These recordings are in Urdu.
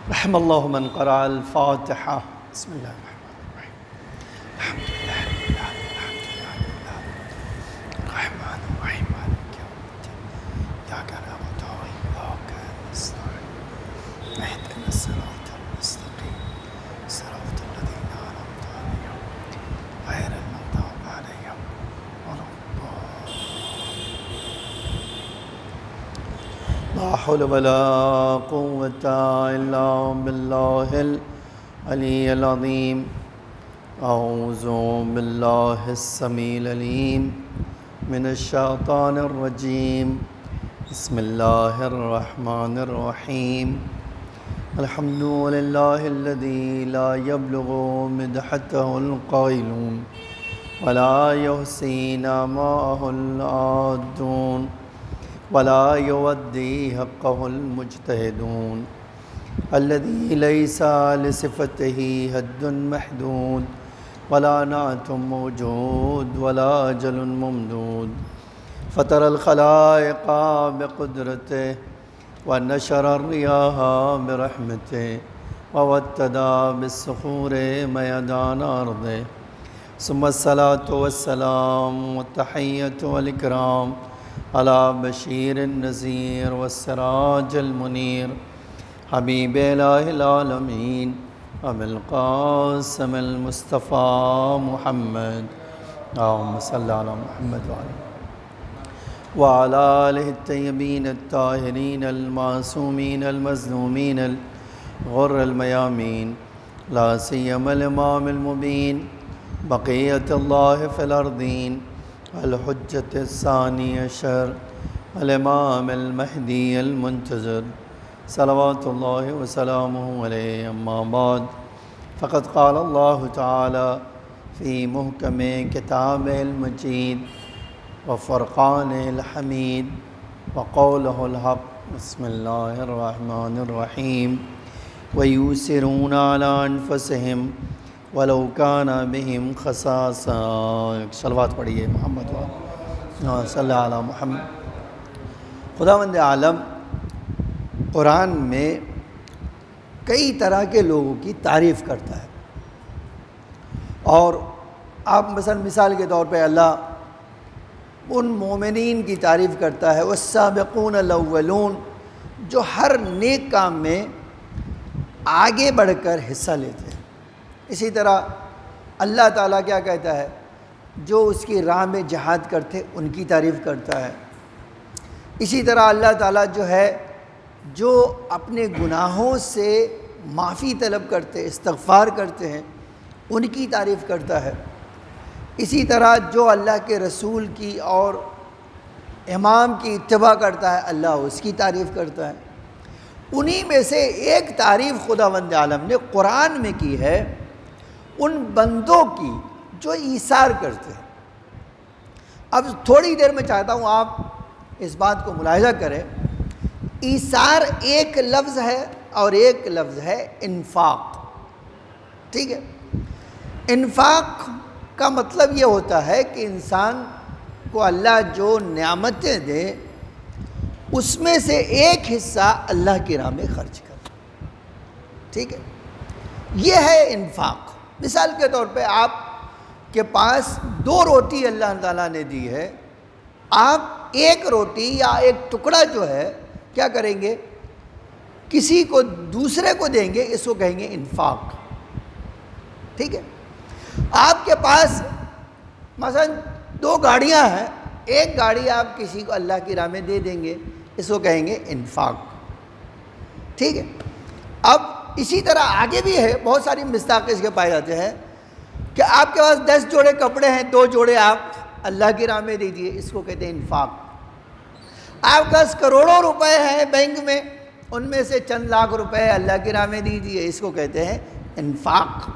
رحم اللہ من قرأ الفاتحہ. بسم اللہ الرحمن الرحیم. الحمد للہ رب العالمین الرحمن الرحیم مالک یوم الدین ایاک نعبد وایاک نستعین اهدنا الصراط المستقیم صراط الذین انعمت علیہم غیر المغضوب علیہم ولا الضالین. لا حول ولا قوة إلا بالله العلي العظيم. أعوذ بالله السميع العليم من الشيطان الرجيم. بسم الله الرحمن الرحيم. الحمد لله الذي لا يبلغ مدحته القائلون ولا يحصي نعماءه العادون ولا يودي حقه المجتهدون الذي ليس لصفته حد محدود ولا نعت موجود ولا أجل ممدود. فطر الخلائق بقدرته ونشر الرياح برحمته ووتد بالصخور ميدان أرضه. ثم الصلاة والسلام والتحية والإكرام على بشير النذير والسراج المنير حبيب إله العالمين أبي القاسم المصطفى محمد. اللهم صل على محمد وعلى آله الطيبين الطاهرين المعصومين المظلومين الغر الميامين لا سيما الإمام المبين بقية الله في الأرضين الحجة الثاني عشر الإمام المهدي المنتظر صلوات الله وسلامه عليه. أما بعد فقد قال الله تعالى في محكم كتابه المجيد وفرقانه الحميد وقوله الحق. بسم الله الرحمن الرحيم. ويؤثرون على أنفسهم ولو كان بهم خصاصة. صلوات پڑھیے محمد صلی اللہ علیہ محمد. خداوند عالم قرآن میں کئی طرح کے لوگوں کی تعریف کرتا ہے، اور آپ مثال کے طور پہ اللہ ان مومنین کی تعریف کرتا ہے والسابقون الاولون، جو ہر نیک کام میں آگے بڑھ کر حصہ لیتے ہیں. اسی طرح اللہ تعالیٰ کیا کہتا ہے؟ جو اس کی راہ میں جہاد کرتے ان کی تعریف کرتا ہے. اسی طرح اللہ تعالیٰ جو ہے جو اپنے گناہوں سے معافی طلب کرتے، استغفار کرتے ہیں، ان کی تعریف کرتا ہے. اسی طرح جو اللہ کے رسول کی اور امام کی اتباع کرتا ہے اللہ اس کی تعریف کرتا ہے. انہی میں سے ایک تعریف خداوند عالم نے قرآن میں کی ہے ان بندوں کی جو ایثار کرتے ہیں. اب تھوڑی دیر میں چاہتا ہوں آپ اس بات کو ملاحظہ کریں. ایثار ایک لفظ ہے اور ایک لفظ ہے انفاق. ٹھیک ہے، انفاق کا مطلب یہ ہوتا ہے کہ انسان کو اللہ جو نعمتیں دے اس میں سے ایک حصہ اللہ کی راہ میں خرچ کر. ٹھیک ہے، یہ ہے انفاق. مثال کے طور پہ آپ کے پاس 2 روٹی اللہ تعالیٰ نے دی ہے، آپ ایک روٹی یا ایک ٹکڑا جو ہے کیا کریں گے؟ کسی کو دوسرے کو دیں گے، اس کو کہیں گے انفاق. ٹھیک ہے، آپ کے پاس مثلا 2 گاڑیاں ہیں، ایک گاڑی آپ کسی کو اللہ کی راہ میں دے دیں گے، اس کو کہیں گے انفاق. ٹھیک ہے، اب اسی طرح آگے بھی ہے، بہت ساری مصداق اس کے پائے جاتے ہیں کہ آپ کے پاس 10 جوڑے کپڑے ہیں، 2 جوڑے آپ اللہ کی راہ میں دے دیے، اس کو کہتے ہیں انفاق. آپ کے پاس کروڑوں روپے ہیں بینک میں، ان میں سے چند لاکھ روپے اللہ کی راہ میں دے دیے، اس کو کہتے ہیں انفاق.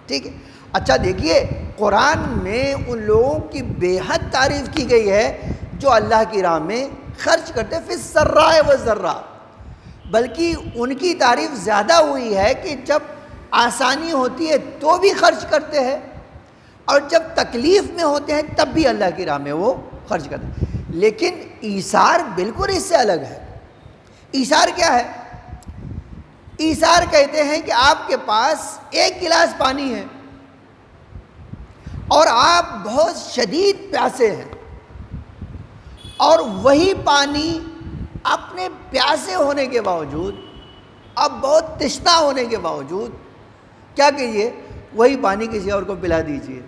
ٹھیک ہے، اچھا دیکھیے قرآن میں ان لوگوں کی بے حد تعریف کی گئی ہے جو اللہ کی راہ میں خرچ کرتے فی السراء والضراء. بلکہ ان کی تعریف زیادہ ہوئی ہے کہ جب آسانی ہوتی ہے تو بھی خرچ کرتے ہیں، اور جب تکلیف میں ہوتے ہیں تب بھی اللہ کی راہ میں وہ خرچ کرتے ہیں. لیکن ایثار بالکل اس سے الگ ہے. ایثار کیا ہے؟ ایثار کہتے ہیں کہ آپ کے پاس ایک گلاس پانی ہے اور آپ بہت شدید پیاسے ہیں، اور وہی پانی اپنے پیاسے ہونے کے باوجود، اب بہت تشنا ہونے کے باوجود کیا کیجیے، وہی پانی کسی اور کو پلا دیجیے.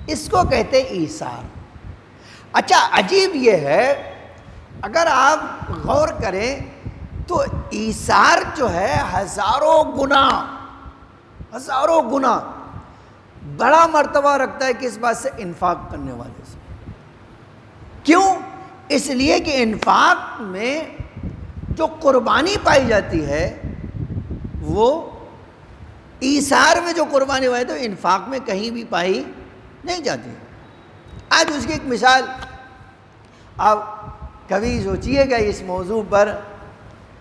اس کو کہتے ہیں ایثار. اچھا عجیب یہ ہے، اگر آپ غور کریں تو ایثار جو ہے ہزاروں گنا بڑا مرتبہ رکھتا ہے کس بات سے؟ انفاق کرنے والے سے. کیوں؟ اس لیے کہ انفاق میں جو قربانی پائی جاتی ہے وہ ایثار میں جو قربانی پائی تو انفاق میں کہیں بھی پائی نہیں جاتی. آج اس کی ایک مثال آپ کبھی سوچئے گا اس موضوع پر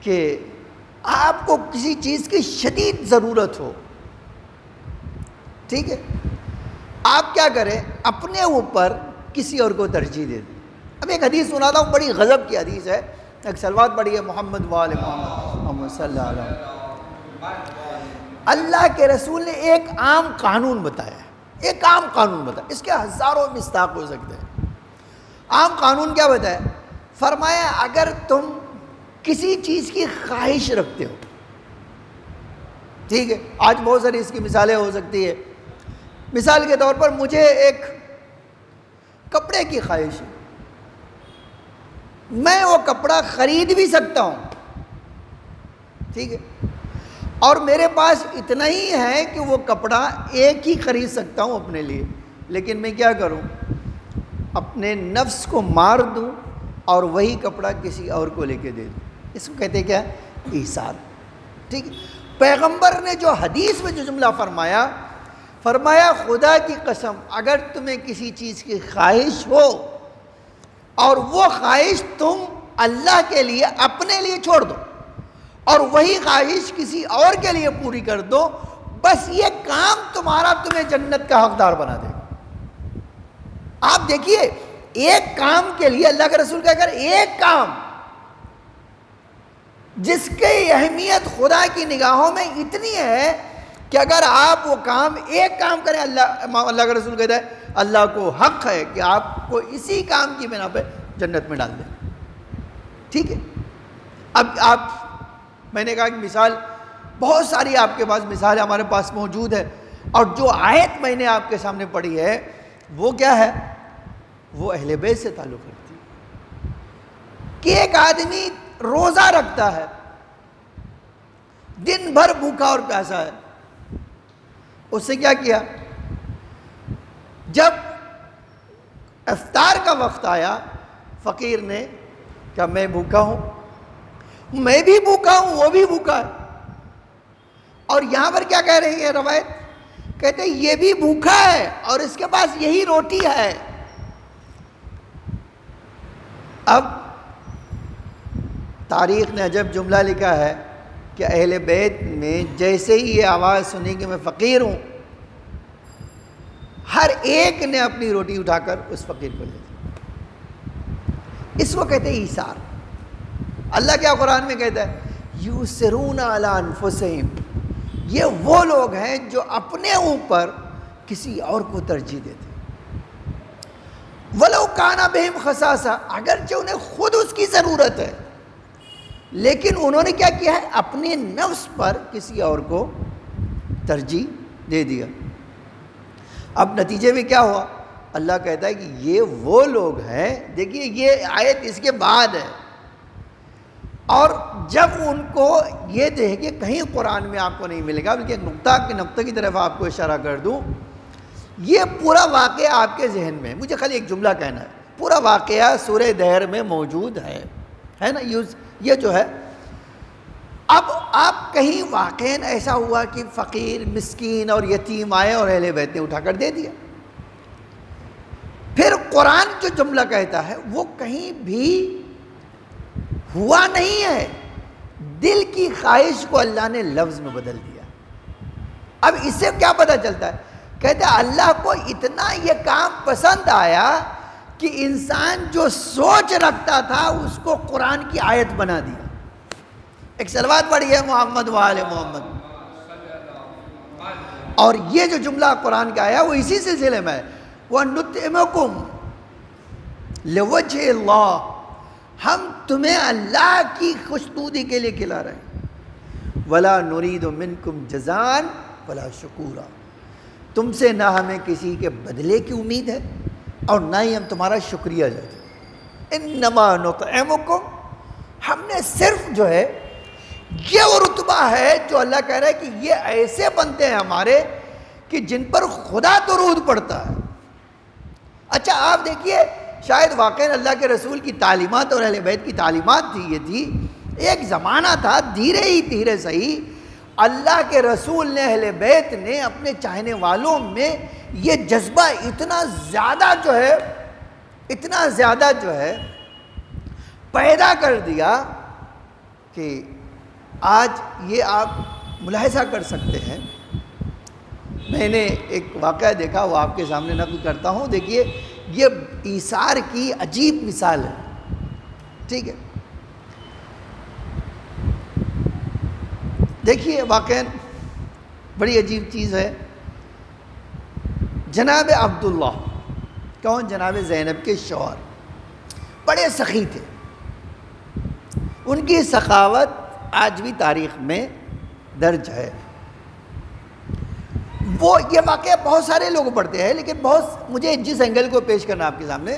کہ آپ کو کسی چیز کی شدید ضرورت ہو، ٹھیک ہے، آپ کیا کریں، اپنے اوپر کسی اور کو ترجیح دے دیں. اب ایک حدیث سناتا ہوں، بڑی غضب کی حدیث ہے، ایک صلوات پڑھی ہے محمد وآل محمد صلی اللہ علیہ وسلم. اللہ کے رسول نے ایک عام قانون بتایا ہے، ایک عام قانون بتایا، اس کے ہزاروں مصداق ہو سکتے ہیں. عام قانون کیا بتایا؟ فرمایا اگر تم کسی چیز کی خواہش رکھتے ہو، ٹھیک ہے، آج بہت ساری اس کی مثالیں ہو سکتی ہے. مثال کے طور پر مجھے ایک کپڑے کی خواہش ہے، میں وہ کپڑا خرید بھی سکتا ہوں، ٹھیک ہے، اور میرے پاس اتنا ہی ہے کہ وہ کپڑا ایک ہی خرید سکتا ہوں اپنے لیے، لیکن میں کیا کروں، اپنے نفس کو مار دوں اور وہی کپڑا کسی اور کو لے کے دے دوں. اس کو کہتے ہیں کیا؟ ایثار. ٹھیک ہے. پیغمبر نے جو حدیث میں جو جملہ فرمایا خدا کی قسم اگر تمہیں کسی چیز کی خواہش ہو اور وہ خواہش تم اللہ کے لیے اپنے لیے چھوڑ دو اور وہی خواہش کسی اور کے لیے پوری کر دو، بس یہ کام تمہیں جنت کا حقدار بنا دے گا. آپ دیکھیے ایک کام کے لیے اللہ کے رسول کا اگر ایک کام جس کی اہمیت خدا کی نگاہوں میں اتنی ہے کہ اگر آپ وہ کام ایک کام کریں، اللہ کا رسول کہتا ہے اللہ کو حق ہے کہ آپ کو اسی کام کی بنا پہ جنت میں ڈال دیں. ٹھیک ہے. اب میں نے کہا کہ مثال بہت ساری آپ کے پاس مثال ہمارے پاس موجود ہے، اور جو آیت میں نے آپ کے سامنے پڑھی ہے وہ کیا ہے؟ وہ اہل بیت سے تعلق رکھتی ہے کہ ایک آدمی روزہ رکھتا ہے، دن بھر بھوکا اور پیاسا ہے. اس سے کیا کیا؟ جب افطار کا وقت آیا فقیر نے کہا میں بھوکا ہوں، میں بھی بھوکا ہوں، وہ بھی بھوکا ہے. اور یہاں پر کیا کہہ رہی ہے روایت؟ کہتے ہیں یہ بھی بھوکا ہے اور اس کے پاس یہی روٹی ہے. اب تاریخ نے عجب جملہ لکھا ہے کہ اہل بیت میں جیسے ہی یہ آواز سنی کہ میں فقیر ہوں، ہر ایک نے اپنی روٹی اٹھا کر اس فقیر کو لے دی. اس کو کہتے ہیں ایثار. اللہ کیا قرآن میں کہتا ہے؟ یُؤْثِرُونَ عَلَىٰ أَنفُسِهِمْ. یہ وہ لوگ ہیں جو اپنے اوپر کسی اور کو ترجیح دیتے ہیں. وَلَوْ كَانَ بِهِمْ خَصَاصَةٌ. اگرچہ انہیں خود اس کی ضرورت ہے لیکن انہوں نے کیا کیا ہے؟ اپنے نفس پر کسی اور کو ترجیح دے دیا. اب نتیجے میں کیا ہوا؟ اللہ کہتا ہے کہ یہ وہ لوگ ہیں، دیکھیے یہ آیت اس کے بعد ہے، اور جب ان کو یہ دیکھیں کہیں قرآن میں آپ کو نہیں ملے گا، بلکہ ایک نقطہ کی طرف آپ کو اشارہ کر دوں، یہ پورا واقعہ آپ کے ذہن میں، مجھے خالی ایک جملہ کہنا ہے، پورا واقعہ سورہ دہر میں موجود ہے نا، یہ جو ہے. اب آپ کہیں واقعاً ایسا ہوا کہ فقیر مسکین اور یتیم آئے اور اہل بیت نے اٹھا کر دے دیا. پھر قرآن جو جملہ کہتا ہے وہ کہیں بھی ہوا نہیں ہے، دل کی خواہش کو اللہ نے لفظ میں بدل دیا. اب اس سے کیا پتہ چلتا ہے؟ کہتے ہیں اللہ کو اتنا یہ کام پسند آیا کہ انسان جو سوچ رکھتا تھا اس کو قرآن کی آیت بنا دیا. ایک صلوات پڑھی ہے محمد وآل محمد. اور یہ جو جملہ قرآن کا آیا وہ اسی سلسلے میں ہے. وَنُطْعِمُكُمْ لِوَجْهِ اللَّهِ, ہم تمہیں اللہ کی خوشنودی کے لیے کھلا رہے ہیں. وَلَا نُرِيدُ مِنْكُمْ جَزَاءً وَلَا شُكُورًا, تم سے نہ ہمیں کسی کے بدلے کی امید ہے اور نہ ہی ہم تمہارا شکریہ جاتے ہیں. اِنَّمَا نُطْعِمُكُمْ, ہم نے صرف جو ہے یہ وہ رتبہ ہے جو اللہ کہہ رہا ہے کہ یہ ایسے بنتے ہیں ہمارے کہ جن پر خدا درود پڑتا ہے. اچھا آپ دیکھیے, شاید واقعی اللہ کے رسول کی تعلیمات اور اہل بیت کی تعلیمات تھی, یہ تھی ایک زمانہ تھا, دھیرے ہی دھیرے صحیح اللہ کے رسول نے, اہل بیت نے اپنے چاہنے والوں میں یہ جذبہ اتنا زیادہ جو ہے پیدا کر دیا کہ آج یہ آپ ملاحظہ کر سکتے ہیں. میں نے ایک واقعہ دیکھا, وہ آپ کے سامنے نقل کرتا ہوں. دیکھیے یہ ایثار کی عجیب مثال ہے. ٹھیک ہے, دیکھیے واقعاً بڑی عجیب چیز ہے. جناب عبداللہ, کون؟ جناب زینب کے شوہر, بڑے سخی تھے. ان کی سخاوت آج بھی تاریخ میں درج ہے. وہ یہ واقعہ بہت سارے لوگ پڑھتے ہیں, لیکن مجھے جس اینگل کو پیش کرنا آپ کے سامنے,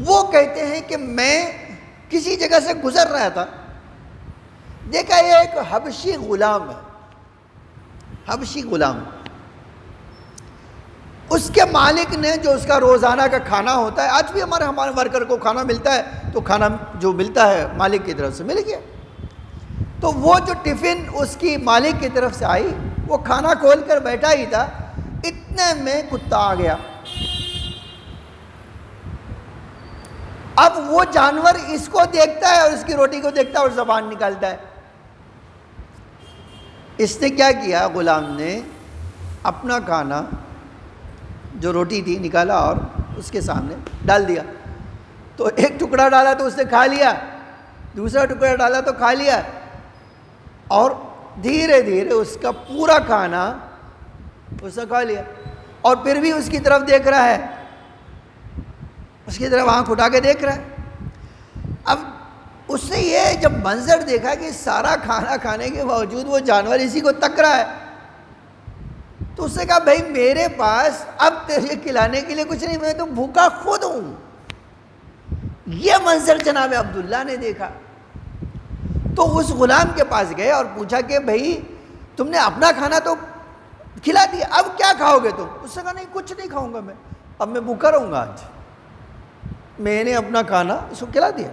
وہ کہتے ہیں کہ میں کسی جگہ سے گزر رہا تھا, دیکھا یہ ایک حبشی غلام ہے, حبشی غلام. اس کے مالک نے, جو اس کا روزانہ کا کھانا ہوتا ہے, آج بھی ہمارے ورکر کو کھانا ملتا ہے, تو کھانا جو ملتا ہے مالک کی طرف سے مل گیا. تو وہ جو ٹفن اس کی مالک کی طرف سے آئی, وہ کھانا کھول کر بیٹھا ہی تھا, اتنے میں کتا آ گیا. اب وہ جانور اس کو دیکھتا ہے اور اس کی روٹی کو دیکھتا ہے اور زبان نکالتا ہے. اس نے کیا کیا, غلام نے اپنا کھانا جو روٹی تھی نکالا اور اس کے سامنے ڈال دیا. تو ایک ٹکڑا ڈالا تو اس نے کھا لیا, دوسرا ٹکڑا ڈالا تو کھا لیا, اور دھیرے دھیرے اس کا پورا کھانا اس نے کھا لیا. اور پھر بھی اس کی طرف دیکھ رہا ہے, اس کی طرف آنکھ اٹھا کے دیکھ رہا ہے. اب اس نے یہ جب منظر دیکھا کہ سارا کھانا کھانے کے باوجود وہ جانور اسی کو تک رہا ہے, تو اس نے کہا بھائی میرے پاس اب تیرے کھلانے کے لیے کچھ نہیں, میں تو بھوکا خود ہوں. یہ منظر جناب عبداللہ نے دیکھا تو اس غلام کے پاس گئے اور پوچھا کہ بھائی تم نے اپنا کھانا تو کھلا دیا, اب کیا کھاؤ گے تم؟ اس نے کہا نہیں کچھ نہیں کھاؤں گا, اب میں بھوکا رہوں گا, آج میں نے اپنا کھانا اس کو کھلا دیا,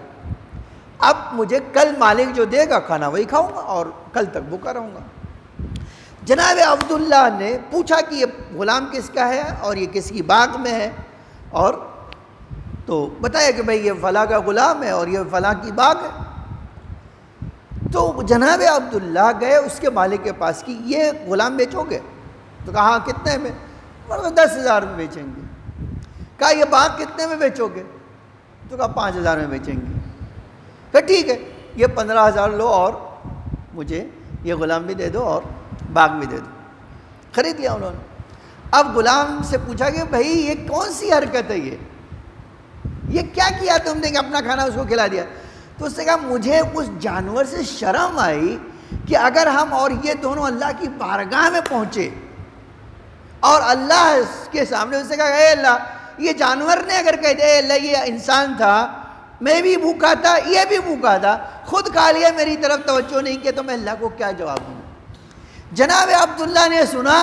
اب مجھے کل مالک جو دے گا کھانا وہی کھاؤں گا اور کل تک بھوکا رہوں گا. جناب عبداللہ نے پوچھا کہ یہ غلام کس کا ہے اور یہ کس کی باغ میں ہے, اور تو بتایا کہ بھائی یہ فلاں کا غلام ہے اور یہ فلاں کی باغ ہے. تو جناب عبداللہ گئے اس کے مالک کے پاس کہ یہ غلام بیچو گے؟ تو کہا ہاں کتنے میں؟ 10,000 میں بیچیں گے. کہا یہ باغ کتنے میں بیچو گے؟ تو کہا 5,000 میں بیچیں گے. کہ ٹھیک ہے یہ 15,000 لو اور مجھے یہ غلام بھی دے دو اور باغ بھی دے دو. خرید لیا انہوں نے. اب غلام سے پوچھا کہ بھائی یہ کون سی حرکت ہے, یہ کیا کیا تم نے کہ اپنا کھانا اس کو کھلا دیا؟ تو اس نے کہا مجھے اس جانور سے شرم آئی کہ اگر ہم اور یہ دونوں اللہ کی بارگاہ میں پہنچے اور اللہ کے سامنے, اس نے کہا اے اللہ یہ جانور نے اگر کہتے اے اللہ یہ انسان تھا, میں بھی بھوکا تھا یہ بھی بھوکا تھا, خود کھا لیا میری طرف توجہ نہیں کیا, تو میں اللہ کو کیا جواب دوں؟ جناب عبداللہ نے سنا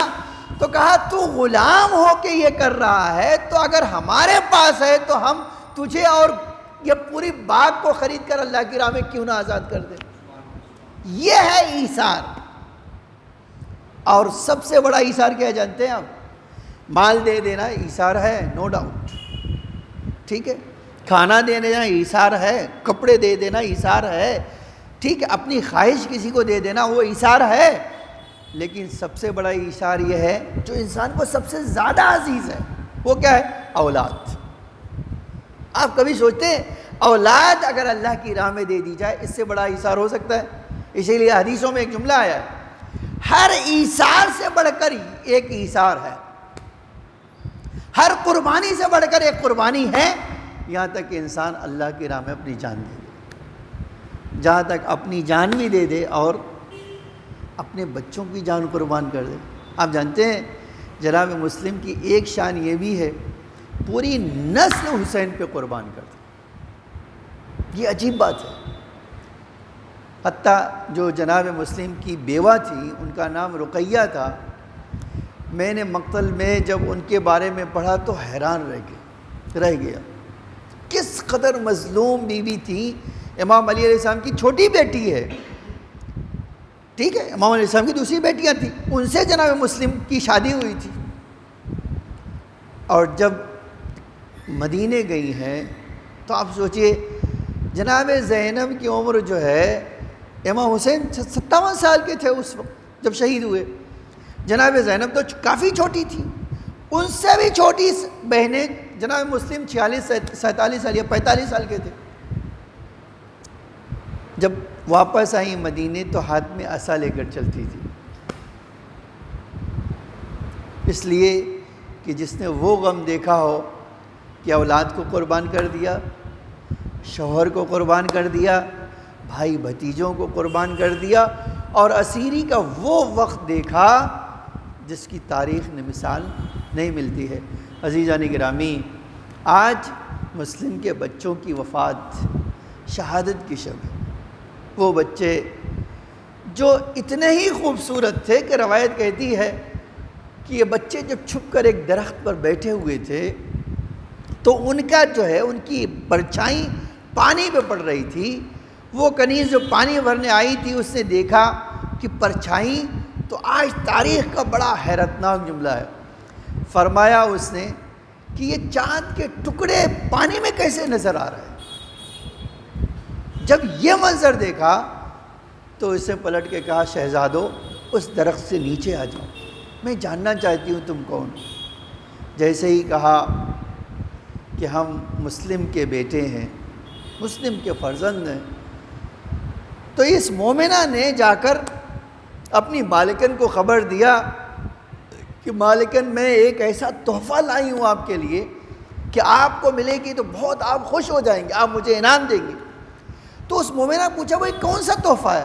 تو کہا تو غلام ہو کے یہ کر رہا ہے, تو اگر ہمارے پاس ہے تو ہم تجھے اور یہ پوری باغ کو خرید کر اللہ کی راہ میں کیوں نہ آزاد کر دیں. یہ ہے ایثار. اور سب سے بڑا ایثار کیا جانتے ہیں آپ؟ مال دے دینا ایثار ہے, نو ڈاؤٹ, ٹھیک ہے, کھانا دے دینا ایثار ہے, کپڑے دے دینا ایثار ہے, ٹھیک ہے, اپنی خواہش کسی کو دے دینا وہ ایثار ہے. لیکن سب سے بڑا ایثار یہ ہے جو انسان کو سب سے زیادہ عزیز ہے, وہ کیا ہے؟ اولاد. آپ کبھی سوچتے ہیں اولاد اگر اللہ کی راہ میں دے دی جائے اس سے بڑا ایثار ہو سکتا ہے؟ اسی لیے حدیثوں میں ایک جملہ آیا ہے، ہر ایثار سے بڑھ کر ایک ایثار ہے، ہر قربانی سے بڑھ کر ایک قربانی ہے، یہاں تک کہ انسان اللہ کی راہ میں اپنی جان دے دے، جہاں تک اپنی جان بھی دے دے اور اپنے بچوں کی جان قربان کر دے۔ آپ جانتے ہیں جناب مسلم کی ایک شان یہ بھی ہے، پوری نسل حسین پہ قربان کر دے، یہ عجیب بات ہے۔ حتیٰ جو جناب مسلم کی بیوہ تھی ان کا نام رقیہ تھا، میں نے مقتل میں جب ان کے بارے میں پڑھا تو حیران رہ گیا، کس قدر مظلوم بیوی تھی۔ امام علی علیہ السلام کی چھوٹی بیٹی ہے، ٹھیک ہے، امام علیہ السلام کی دوسری بیٹیاں تھیں، ان سے جناب مسلم کی شادی ہوئی تھی، اور جب مدینے گئی ہیں تو آپ سوچئے جناب زینب کی عمر جو ہے، امام حسین 57 سال کے تھے اس وقت جب شہید ہوئے، جناب زینب تو کافی چھوٹی تھی، ان سے بھی چھوٹی بہنیں جناب مسلم 46 47 سال یا 45 سال کے تھے۔ جب واپس آئیں مدینے تو ہاتھ میں عصا لے کر چلتی تھی، اس لیے کہ جس نے وہ غم دیکھا ہو کہ اولاد کو قربان کر دیا، شوہر کو قربان کر دیا، بھائی بھتیجوں کو قربان کر دیا، اور اسیری کا وہ وقت دیکھا جس کی تاریخ میں مثال نہیں ملتی ہے۔ عزیزان گرامی، آج مسلم کے بچوں کی وفات شہادت کی شب ہے، وہ بچے جو اتنے ہی خوبصورت تھے کہ روایت کہتی ہے کہ یہ بچے جب چھپ کر ایک درخت پر بیٹھے ہوئے تھے تو ان کا جو ہے ان کی پرچھائی پانی پہ پڑ رہی تھی، وہ کنیز جو پانی بھرنے آئی تھی اس نے دیکھا کہ پرچھائی، تو آج تاریخ کا بڑا حیرتناک جملہ ہے، فرمایا اس نے کہ یہ چاند کے ٹکڑے پانی میں کیسے نظر آ رہے ہیں۔ جب یہ منظر دیکھا تو اس نے پلٹ کے کہا، شہزادو اس درخت سے نیچے آ جاؤ، میں جاننا چاہتی ہوں تم کون۔ جیسے ہی کہا کہ ہم مسلم کے بیٹے ہیں، مسلم کے فرزند ہیں، تو اس مومنہ نے جا کر اپنی مالکن کو خبر دیا کہ مالکن میں ایک ایسا تحفہ لائی ہوں آپ کے لیے کہ آپ کو ملے گی تو بہت آپ خوش ہو جائیں گے، آپ مجھے انعام دیں گے۔ تو اس مومنہ پوچھا وہ کون سا تحفہ ہے؟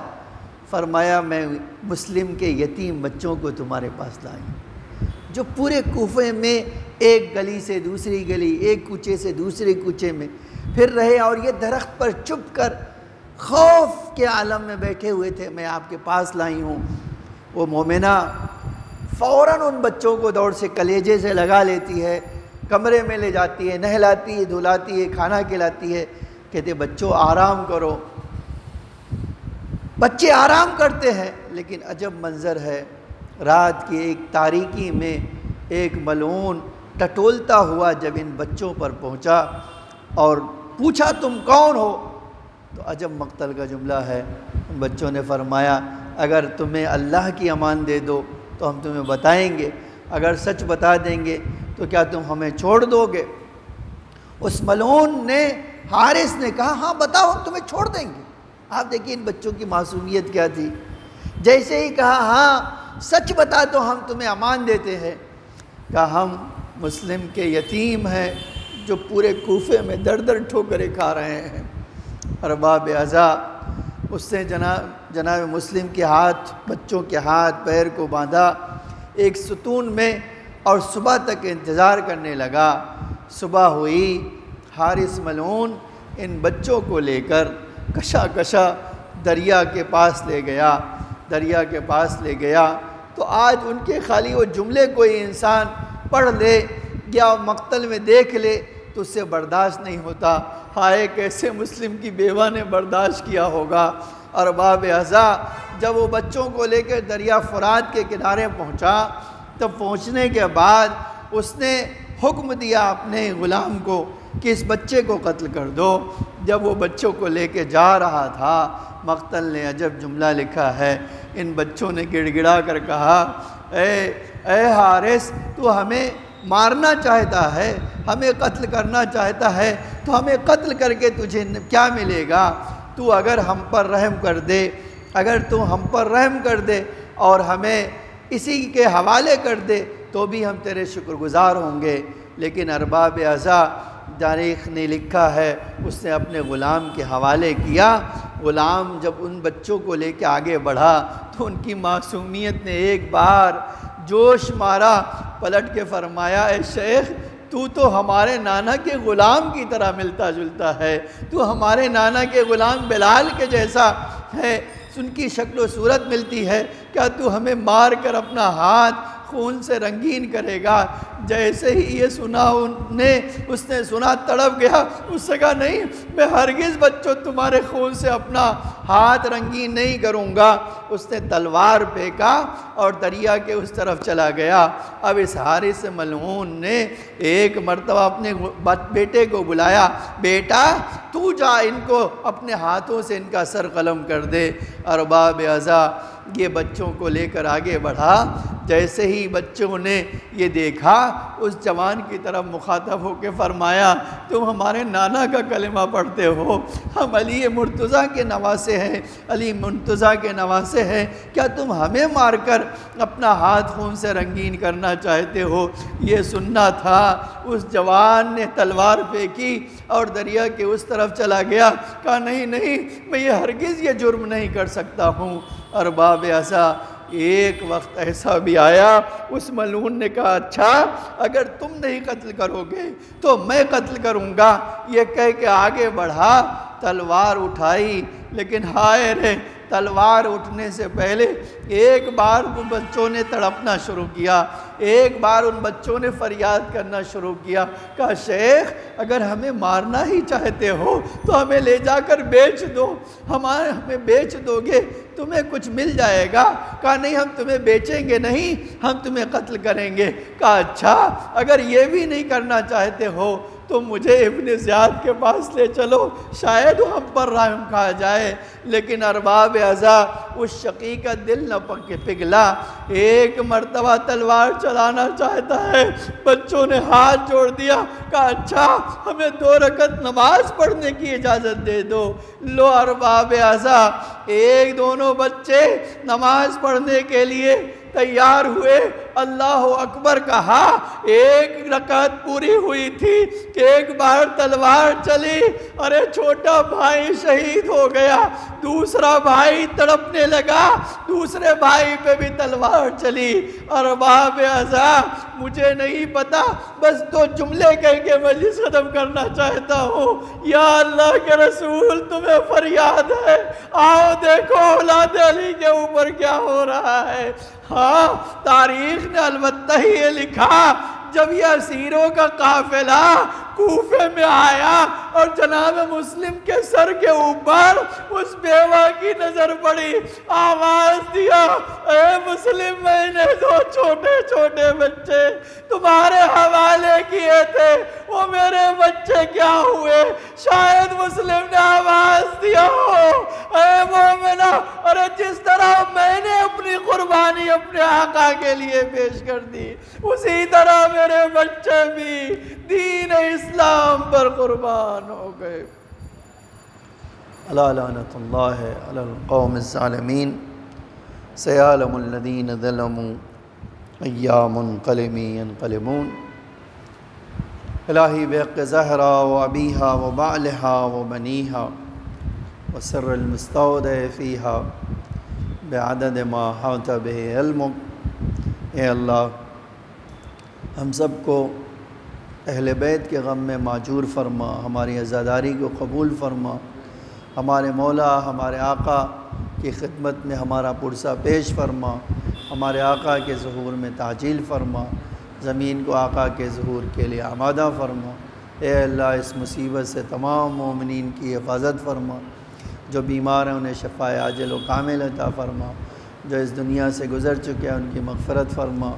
فرمایا میں مسلم کے یتیم بچوں کو تمہارے پاس لائی ہوں، جو پورے کوفے میں ایک گلی سے دوسری گلی، ایک کوچے سے دوسرے کوچے میں پھر رہے، اور یہ درخت پر چھپ کر خوف کے عالم میں بیٹھے ہوئے تھے، میں آپ کے پاس لائی ہوں۔ وہ مومنہ فوراً ان بچوں کو دوڑ سے کلیجے سے لگا لیتی ہے، کمرے میں لے جاتی ہے، نہلاتی ہے، دھلاتی ہے، کھانا کھلاتی ہے، کہتے بچوں آرام کرو۔ بچے آرام کرتے ہیں، لیکن عجب منظر ہے، رات کی ایک تاریکی میں ایک ملعون ٹٹولتا ہوا جب ان بچوں پر پہنچا اور پوچھا تم کون ہو، تو عجب مقتل کا جملہ ہے۔ ان بچوں نے فرمایا اگر تمہیں اللہ کی امان دے دو تو ہم تمہیں بتائیں گے، اگر سچ بتا دیں گے تو کیا تم ہمیں چھوڑ دو گے؟ اس ملعون نے، حارث نے کہا ہاں بتاؤ ہم تمہیں چھوڑ دیں گے۔ آپ دیکھیں ان بچوں کی معصومیت کیا تھی، جیسے ہی کہا ہاں سچ بتا تو ہم تمہیں امان دیتے ہیں، کہا ہم مسلم کے یتیم ہیں جو پورے کوفے میں در در ٹھوکریں کھا رہے ہیں۔ ارباب اعضاء، اس نے جناب مسلم کے ہاتھ، بچوں کے ہاتھ پیر کو باندھا ایک ستون میں اور صبح تک انتظار کرنے لگا۔ صبح ہوئی، حارث ملعون ان بچوں کو لے کر کشا کشا دریا کے پاس لے گیا، دریا کے پاس لے گیا تو آج ان کے خالی وہ جملے کوئی انسان پڑھ لے یا مقتل میں دیکھ لے تو اس سے برداشت نہیں ہوتا۔ ہائے کیسے مسلم کی بیوہ نے برداشت کیا ہوگا۔ ارباب اعضاء، جب وہ بچوں کو لے کر دریا فرات کے کنارے پہنچا، تب پہنچنے کے بعد اس نے حکم دیا اپنے غلام کو کہ اس بچے کو قتل کر دو۔ جب وہ بچوں کو لے کے جا رہا تھا، مقتل نے عجب جملہ لکھا ہے، ان بچوں نے گڑ گڑا کر کہا اے حارث، تو ہمیں مارنا چاہتا ہے، ہمیں قتل کرنا چاہتا ہے تو ہمیں قتل کر کے تجھے کیا ملے گا؟ تو اگر ہم پر رحم کر دے، اگر تو ہم پر رحم کر دے اور ہمیں اسی کے حوالے کر دے تو بھی ہم تیرے شکر گزار ہوں گے۔ لیکن ارباب ازا تاریخ نے لکھا ہے اس نے اپنے غلام کے حوالے کیا۔ غلام جب ان بچوں کو لے کے آگے بڑھا تو ان کی معصومیت نے ایک بار جوش مارا، پلٹ کے فرمایا اے شیخ تو ہمارے نانا کے غلام کی طرح ملتا جلتا ہے، تو ہمارے نانا کے غلام بلال کے جیسا ہے، ان کی شکل و صورت ملتی ہے، کیا تو ہمیں مار کر اپنا ہاتھ خون سے رنگین کرے گا؟ جیسے ہی یہ سنا اس نے سنا تڑپ گیا، اس سے کہا نہیں میں ہرگز بچوں تمہارے خون سے اپنا ہاتھ رنگین نہیں کروں گا۔ اس نے تلوار پھینکا اور دریا کے اس طرف چلا گیا۔ اب اس حارث ملعون نے ایک مرتبہ اپنے بیٹے کو بلایا، بیٹا تو جا ان کو اپنے ہاتھوں سے ان کا سر قلم کر دے۔ ارباب ازا یہ بچوں کو لے کر آگے بڑھا۔ جیسے ہی بچوں نے یہ دیکھا اس جوان کی طرف مخاطب ہو کے فرمایا تم ہمارے نانا کا کلمہ پڑھتے ہو، ہم علی مرتضیٰ کے نواسے ہیں، علی مرتضیٰ کے نواسے ہیں، کیا تم ہمیں مار کر اپنا ہاتھ خون سے رنگین کرنا چاہتے ہو؟ یہ سننا تھا۔ اس جوان نے تلوار پھینکی اور دریا کے اس طرف چلا گیا، کہا نہیں میں یہ ہرگز یہ جرم نہیں کر سکتا ہوں۔ ارباب ازا ایک وقت ایسا بھی آیا اس ملعون نے کہا اچھا اگر تم نہیں قتل کرو گے تو میں قتل کروں گا۔ یہ کہہ کے آگے بڑھا، تلوار اٹھائی، لیکن ہائے رے تلوار اٹھنے سے پہلے ایک بار ان بچوں نے تڑپنا شروع کیا، ایک بار ان بچوں نے فریاد کرنا شروع کیا، کہا شیخ اگر ہمیں مارنا ہی چاہتے ہو تو ہمیں لے جا کر بیچ دو، ہمیں بیچ دو گے تمہیں کچھ مل جائے گا۔ کہا نہیں ہم تمہیں بیچیں گے نہیں، ہم تمہیں قتل کریں گے۔ کہا اچھا اگر یہ بھی نہیں کرنا چاہتے ہو تو مجھے ابن زیاد کے پاس لے چلو، شاید ہم پر رحم کھا جائے۔ لیکن ارباب ازا اس شقی کا دل نہ پگھلا، ایک مرتبہ تلوار چلانا چاہتا ہے، بچوں نے ہاتھ جوڑ دیا، کہا اچھا ہمیں 2 رکعت نماز پڑھنے کی اجازت دے دو۔ لو ارباب ازا ایک دونوں بچے نماز پڑھنے کے لیے تیار ہوئے، اللہ اکبر کہا، ایک رکعت پوری ہوئی تھی کہ ایک بار تلوار چلی، ارے چھوٹا بھائی شہید ہو گیا، دوسرا بھائی تڑپنے لگا، دوسرے بھائی پہ بھی تلوار چلی۔ ارباب ازا مجھے نہیں پتا، بس 2 جملے کہہ کے مجلس ختم کرنا چاہتا ہوں۔ یا اللہ کے رسول تمہیں فریاد ہے، آؤ دیکھو اولاد علی کے اوپر کیا ہو رہا ہے۔ ہاں تاریخ نے البتہ ہی یہ لکھا جب یہ اسیروں کا قافلہ کوفے میں آیا اور جناب مسلم کے سر کے اوپر اس بیوہ کی نظر پڑی، آواز دیا اے مسلم میں نے 2 چھوٹے چھوٹے بچے تمہارے حوالے کیے تھے، وہ میرے بچے کیا ہوئے؟ شاید مسلم نے آواز دیا ہو اے مومنہ، ارے جس طرح میں نے اپنی قربانی اپنے آقا کے لیے پیش کر دی اسی طرح میرے بچے بھی دین اسلام پر قربان ہو گئے۔ الا لعنت اللہ علی القوم الظالمین، سیعلم الذین ظلموا ای منقلب ینقلبون۔ الہی بحق زہرا و ابیہا و بعلہا و بنیہا و سر المستودع فیہا بعدد ما حاط بہ علمک، اے اللہ ہم سب کو اہل بیت کے غم میں معجور فرما، ہماری عزاداری کو قبول فرما، ہمارے مولا ہمارے آقا کی خدمت میں ہمارا پرسہ پیش فرما، ہمارے آقا کے ظہور میں تعجیل فرما، زمین کو آقا کے ظہور کے لیے آمادہ فرما۔ اے اللہ اس مصیبت سے تمام مومنین کی حفاظت فرما، جو بیمار ہیں انہیں شفاء عاجل و کامل عطا فرما، جو اس دنیا سے گزر چکے ہیں ان کی مغفرت فرما،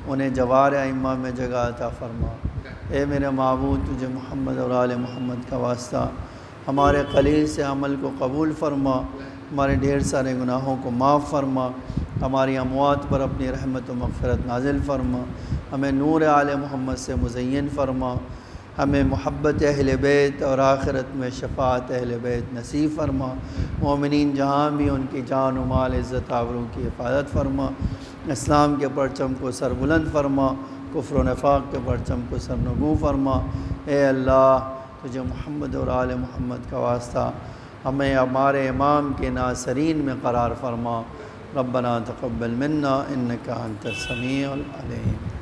انہیں جوار ائمہ میں جگہ عطا فرما۔ اے میرے معبود تجھے محمد اور آل محمد کا واسطہ ہمارے قلیل سے عمل کو قبول فرما، ہمارے ڈھیر سارے گناہوں کو معاف فرما، ہماری اموات پر اپنی رحمت و مغفرت نازل فرما، ہمیں نور آل محمد سے مزین فرما، ہمیں محبت اہل بیت اور آخرت میں شفاعت اہل بیت نصیب فرما۔ مومنین جہاں بھی ان کی جان و مال عزت آبرو کی حفاظت فرما۔ اسلام کے پرچم کو سر بلند فرما، کفر و نفاق کے پرچم کو سرنگوں فرما۔ اے اللہ تجھے محمد اور آل محمد کا واسطہ ہمیں ہمارے امام کے ناصرین میں قرار فرما۔ ربنا تقبل منا انک انت السمیع العلیم۔